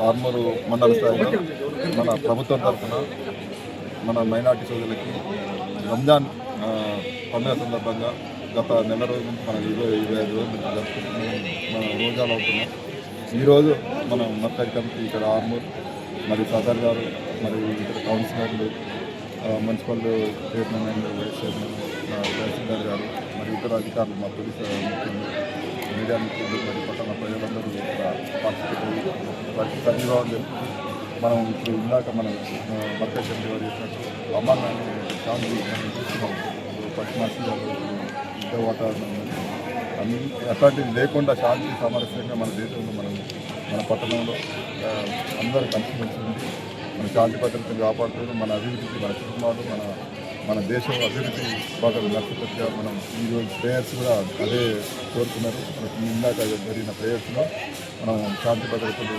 ఆర్మూరు మండల స్థాయిలో మన ప్రభుత్వం తరఫున మన మైనార్టీ సోదరులకి రంజాన్ పండుగ సందర్భంగా గత నెల రోజుల నుంచి మన 25 రోజులు జరుపుకుంటున్నాం. మన రోజాలు అవుతున్నాం. ఈరోజు మనం మర్కజ్ కమిటీ ఇక్కడ ఆర్మూర్ మరియు సదర్ గారు మరియు ఇతర కౌన్సిలర్లు, municipal chairman and vice chairman, తహసీల్దార్ గారు మరియు ఇతర అధికారులు, మా పోలీసు ముఖ్యులు, మీడియా మిత్రులు మరియు పట్టణ ప్రజలందరూ పార్టిసిపేట్ అయ్యి వారికి సంఘీభావం తెలుపుతూ మనం ఇప్పుడు ఇందాక మనం మర్కజ్ కమిటీ వారు చేసినట్టు అమ్మాన్ని శాంతి మనం చూస్తున్నాం. పశ్చిమాసియాలు యుద్ధ వాతావరణం అన్ని అట్లాంటివి లేకుండా శాంతి సామరస్యంగా మన దేశంలో మన పట్టణంలో అందరూ కలిసిమెలిసి ఉంది మన శాంతి భద్రతను కాపాడుతూ మన అభివృద్ధికి, మన కుటుంబాలు, మన దేశం అభివృద్ధి బాగా నచ్చగా మనం ఈరోజు ప్రేయర్స్ కూడా అదే కోరుతున్నారు. మనకి ఇందాక జరిగిన ప్రేయర్స్లో మనం శాంతి భద్రతలు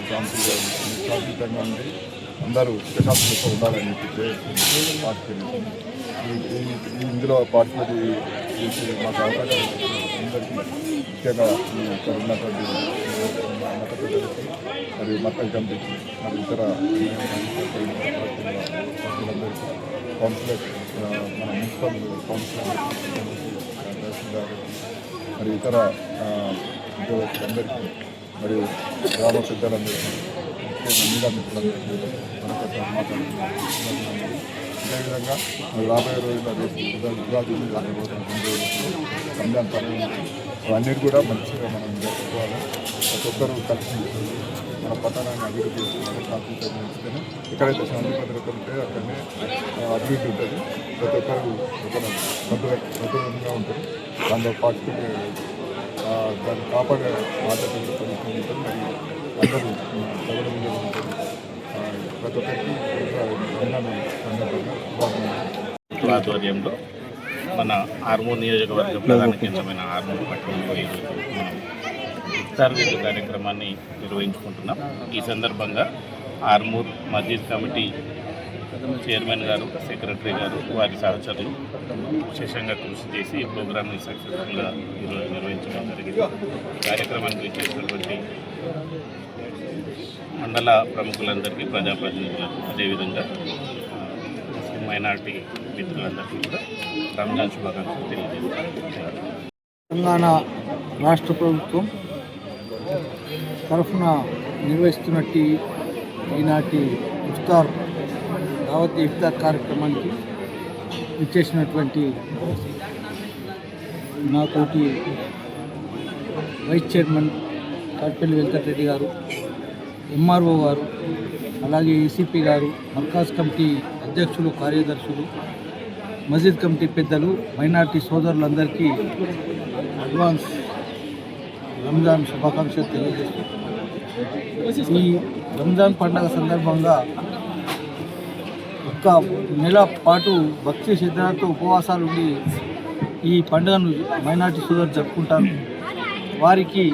శాంతియుతంగా ఉండి అందరూ ప్రశాంతంగా ఉండాలని చెప్పి ప్రేయర్స్ పార్టిసిపేట్ ఇందులో పార్టిసిపేట్ చేసి మాకు అవకాశం అందరికీ ముఖ్యంగా ఇక్కడ ఉన్నటువంటి మత ప్రజలకి మరియు మర్కజ్ కమిటీకి మరియు ఇతర సభ్యులందరికీ, కౌన్సిలర్, మన మున్సిపల్ కౌన్సిలర్, తహసీల్దార్ మరియు ఇతర ఉద్యోగస్తులందరికీ మరియు గ్రామ పెద్దలందరికీ, ముఖ్యంగా మీడియా మిత్రులందరికీ మరొకసారి మాట్లాడుతున్నాం. అదేవిధంగా రాబోయే రోజుల్లో ఉగాది రంజాన్ పండుగ అవన్నీ కూడా మంచిగా మనం జరుపుకోవాలి. ప్రతి ఒక్కరూ కలిసి మన పట్టణాన్ని అభివృద్ధి చేసుకోవాలి. శాంతియుతంగా ఉంచితేనే ఎక్కడైతే శాంతి భద్రత ఉంటే అక్కడనే అభివృద్ధి ఉంటుంది. ప్రతి ఒక్కరు భద్రంగా ఉంటారు. దాంట్లో పార్టిసిపేట్ దాన్ని కాపాడే బాధ్యత కూడా ప్రభుత్వం ఉంటుంది. మరియు అందరూ ప్రజల ఉంటుంది. ప్రతి ఒక్కరికి ఆధ్వర్యంలో మన ఆర్మూర్ నియోజకవర్గం ప్రధాన కేంద్రమైన ఆర్మూర్ పట్టణంలో ఈరోజు మనం ఇఫ్తార్ విందు కార్యక్రమాన్ని నిర్వహించుకుంటున్నాం. ఈ సందర్భంగా ఆర్మూర్ మస్జిద్ కమిటీ చైర్మన్ గారు, సెక్రటరీ గారు, వారి సహచరులు విశేషంగా కృషి చేసి ఈ ప్రోగ్రామ్ని సక్సెస్ఫుల్గా ఈరోజు నిర్వహించడం జరిగింది. కార్యక్రమానికి చేసినటువంటి మండల ప్రముఖులందరికీ, ప్రజాప్రతినిధులకు, అదేవిధంగా ముస్లిం మైనార్టీ మిత్రులందరికీ కూడా రంజాన్ శుభాకాంక్షలు తెలియజేస్తారు. తెలంగాణ రాష్ట్ర ప్రభుత్వం తరఫున నిర్వహిస్తున్నట్టు ఈనాటి ఇఫ్తార్ కార్యక్రమానికి ఇచ్చేసినటువంటి నాతోటి వైస్ చైర్మన్ తాటిపల్లి వెంకటరెడ్డి గారు, ఎంఆర్ఓ గారు, అలాగే ఏసీపీ గారు, మర్కజ్ కమిటీ అధ్యక్షులు, కార్యదర్శులు, మస్జిద్ కమిటీ పెద్దలు, మైనార్టీ సోదరులందరికీ అడ్వాన్స్ రంజాన్ శుభాకాంక్షలు తెలియజేస్తూ ఈ రంజాన్ పండుగ సందర్భంగా ఒక నెల పాటు భక్తి శ్రద్ధలతో ఉపవాసాలు ఉండి ఈ పండుగను మైనార్టీ సోదరులు జరుపుకుంటారు. వారికి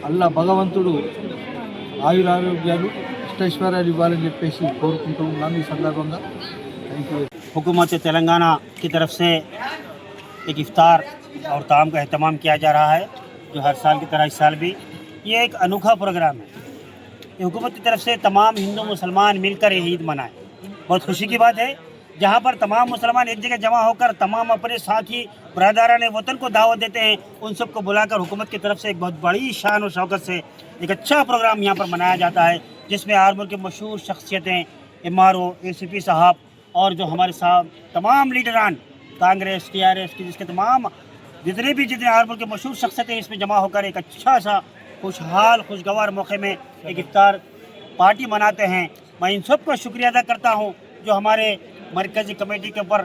అల్లా భగవంతుడు ఆయురారోగ్యాలు, అష్టైశ్వర్యాలు ఇవ్వాలని చెప్పేసి కోరుకుంటూ ఉన్నాను. ఈ సందర్భంగా हुकूमत तेलंगाना की तरफ से एक इफ्तार और ताम का एहतमाम किया जा रहा है, जो हर साल की तरह इस साल भी ये एक अनोखा प्रोग्राम है। ये हुकूमत की तरफ से तमाम हिंदू मुसलमान मिलकर ये ईद मनाएं, बहुत खुशी की बात है। जहाँ पर तमाम मुसलमान एक जगह जमा होकर तमाम अपने साथी बरदरान वतन को दावत देते हैं, उन सबको बुलाकर हुकूमत की तरफ से एक बहुत बड़ी शान और शौकत से एक अच्छा प्रोग्राम यहाँ पर मनाया जाता है, जिसमें आर्मूर के मशहूर शख्सियतें, एमआरओ, एसीपी साहब और जो हमारे साहब तमाम लीडरान कांग्रेस, टीआरएस की जिसके तमाम जितने आर्मूर के मशहूर शख्सियतें इसमें जमा होकर एक अच्छा सा खुशहाल खुशगवार मौके में एक इफ्तार पार्टी मनाते हैं। मैं इन सबका शुक्रिया अदा करता हूँ जो हमारे मरकज़ी कमेटी के ऊपर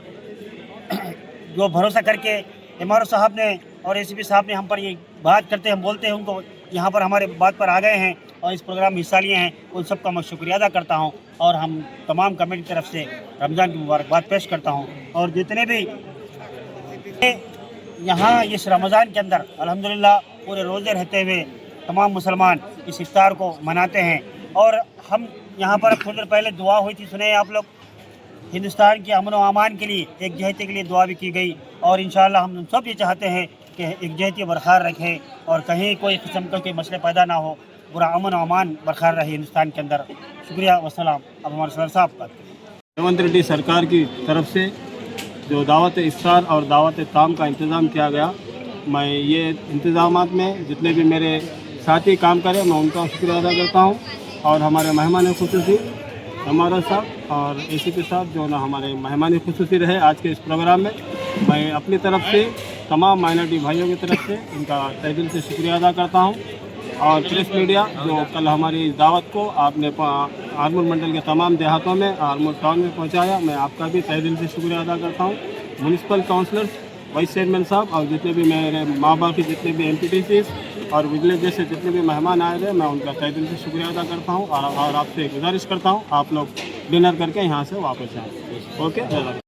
जो भरोसा करके एमआरओ साहब ने और एसीपी साहब ने हम पर ये बात करते हैं, हम बोलते हैं उनको, यहाँ पर हमारे बात पर आ गए हैं और इस प्रोग्राम में हिस्सा लिए हैं, उन सबका मैं शुक्रिया अदा करता हूँ और हम तमाम कमेटी की तरफ से रमज़ान की मुबारकबाद पेश करता हूँ। और जितने भी यहाँ इस रमज़ान के अंदर अल्हम्दुलिल्लाह पूरे रोज़े रहते हुए तमाम मुसलमान इस इफ्तार को मनाते हैं। और हम यहाँ पर थोड़ी देर पहले दुआ हुई थी, सुने आप लोग, हिंदुस्तान की अमन व अमान के लिए, एकजहती के लिए दुआ भी की गई और इंशाअल्लाह हम सब ये चाहते हैं कि एकजहती बरकरार रखें और कहीं कोई किस्म का कोई मसले पैदा ना हो। पूरा अमन अमान बरकरार रहे हिंदुस्तान के अंदर। शुक्रिया वसलाम। अब हमारे सर साहब बात करें। रेवंत रेड्डी सरकार की तरफ से जो दावत इफ्तार और दावत ताम का इंतज़ाम किया गया, मैं ये इंतज़ामात में जितने भी मेरे साथी काम करें मैं उनका शुक्रिया अदा करता हूँ। और हमारे मेहमान खुसूसी हमारा साहब और ACP साहब जो ना हमारे मेहमान खुसूसी रहे आज के इस प्रोग्राम में, मैं अपनी तरफ से तमाम माइनॉरिटी भाइयों की तरफ से उनका तहे दिल से शुक्रिया अदा करता हूँ। और प्रेस मीडिया जो कल हमारी इस दावत को आपने आरमूर मंडल के तमाम देहातों में आरमूर टाउन में पहुँचाया, मैं आपका भी तहे दिल से शुक्रिया अदा करता हूँ। म्यूनसिपल काउंसलर्स, वाइस चेयरमैन साहब और जितने भी मेरे माँ बाप के जितने भी MPTCs और विलेज से जितने भी मेहमान आए थे, मैं उनका तहे दिल से शुक्रिया अदा करता हूँ। और आपसे गुजारिश करता हूँ आप लोग डिनर करके यहाँ से वापस जाएँ। ओके।